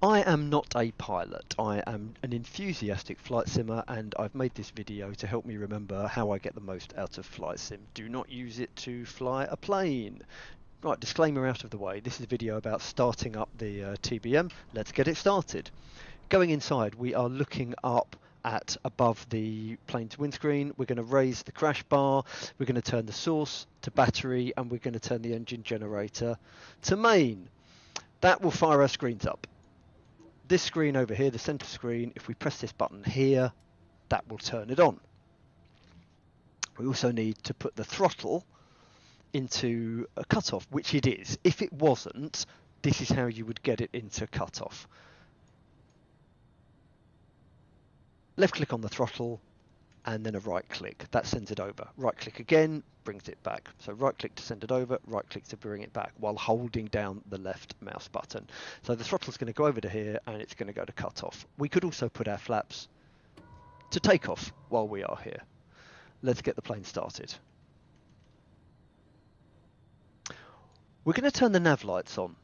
I am not a pilot, I am an enthusiastic flight simmer, and I've made this video to help me remember how I get the most out of flight sim. Do not use it to fly a plane. Right, disclaimer out of the way, this is a video about starting up the TBM. Let's get it started. Going inside, we are looking up at above the plane's windscreen. We're going to raise the crash bar, we're going to turn the source to battery, and we're going to turn the engine generator to main. That will fire our screens up. This screen over here, the center screen, if we press this button here, that will turn it on. We also need to put the throttle into a cutoff, which it is. If it wasn't, this is how you would get it into cutoff. Left click on the throttle and then a right click, that sends it over. Right click again, brings it back. So right click to send it over, right click to bring it back while holding down the left mouse button. So the throttle's going to go over to here and it's going to go to cut off. We could also put our flaps to take off while we are here. Let's get the plane started. We're going to turn the nav lights on.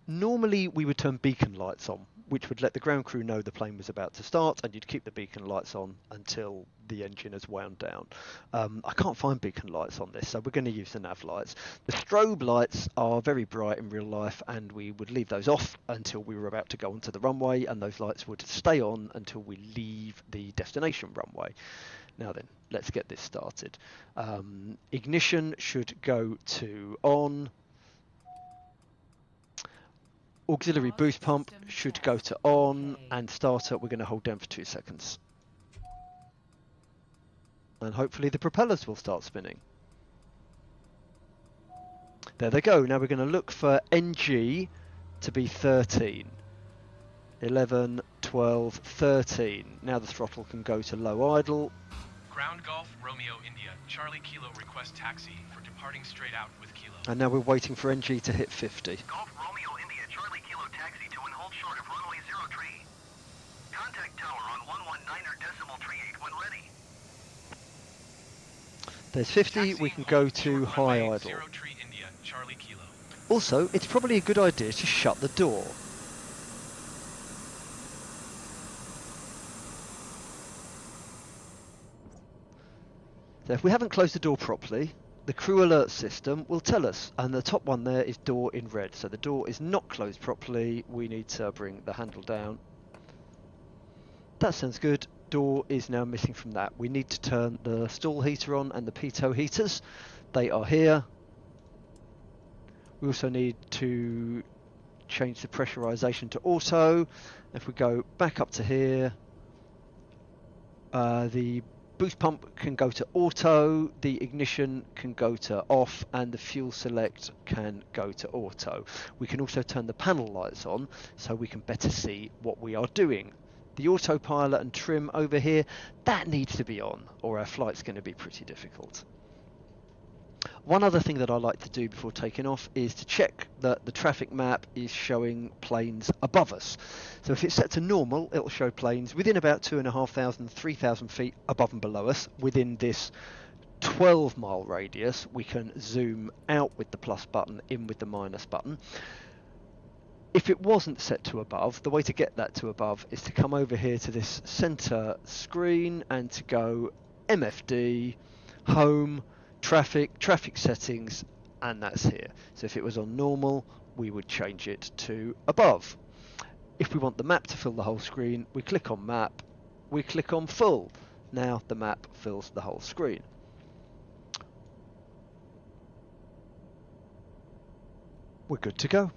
Normally we would turn beacon lights on, which would let the ground crew know the plane was about to start, and you'd keep the beacon lights on until the engine has wound down. I can't find beacon lights on this, so we're going to use the nav lights. The strobe lights are very bright in real life, and we would leave those off until we were about to go onto the runway, and those lights would stay on until we leave the destination runway. Now then, let's get this started. Ignition should go to on. Auxiliary boost pump should go to on, and starter we're going to hold down for 2 seconds. And hopefully the propellers will start spinning. There they go. Now we're going to look for NG to be 13. 11, 12, 13. Now the throttle can go to low idle. Ground Golf Romeo India, Charlie Kilo request taxi for departing straight out with Kilo. And now we're waiting for NG to hit 50. Golf Romeo India, Charlie Kilo taxi to and hold short of runway 03. Contact tower on 119.38 when ready. There's 50, Taxi, we can go to short high runway idle. 03 India, Charlie Kilo. Also, it's probably a good idea to shut the door. So if we haven't closed the door properly, the crew alert system will tell us, and the top one there is door in red. So the door is not closed properly. We need to bring the handle down. That sounds good. Door is now missing from that. We need to turn the stall heater on and the pitot heaters. They are here. We also need to change the pressurization to auto. If we go back up to here, the boost pump can go to auto, the ignition can go to off, and the fuel select can go to auto. We can also turn the panel lights on so we can better see what we are doing. The autopilot and trim over here, that needs to be on, or our flight's going to be pretty difficult. One other thing that I like to do before taking off is to check that the traffic map is showing planes above us. So if it's set to normal, it'll show planes within about 2,500, 3,000 feet above and below us. Within this 12-mile radius, we can zoom out with the plus button, in with the minus button. If it wasn't set to above, the way to get that to above is to come over here to this center screen and to go MFD, home, traffic settings, and that's here. So if it was on normal, we would change it to above. If we want the map to fill the whole screen, we click on map, we click on full. Now the map fills the whole screen. We're good to go.